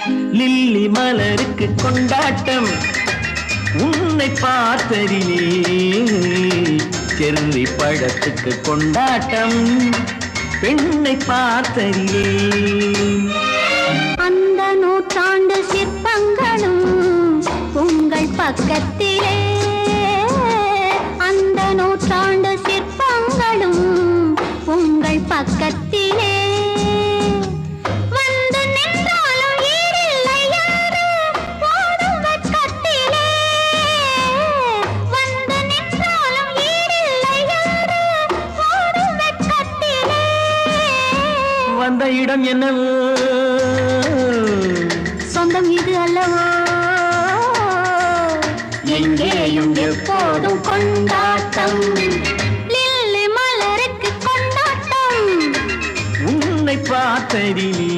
Lily மலருக்கு கொண்டாட்டம் உன்னை பார்த்ததிலே, செர்ரி பழத்துக்கு கொண்டாட்டம் பெண்ணை பார்த்ததிலே. அந்த நூற்றாண்டு சிற்பங்களும் உங்கள் பக்கத்திலே, அந்த நூற்றாண்டு சிற்பங்களும் உங்கள் பக்கத்திலே. வந்து நின்றாலும் ஈடில்லை யாரு ஓடும் வெட்கத்திலே, வந்து நின்றாலும் ஈடில்லை யாரு ஓடும் வெட்கத்திலே. வந்த இடம் என்னவோ சொந்தம் இது அல்லவோ, எங்கேயும் எப்போதும் கொண்டாட்டம். லில்லி மலருக்கு கொண்டாட்டம் உன்னை பார்த்ததிலே.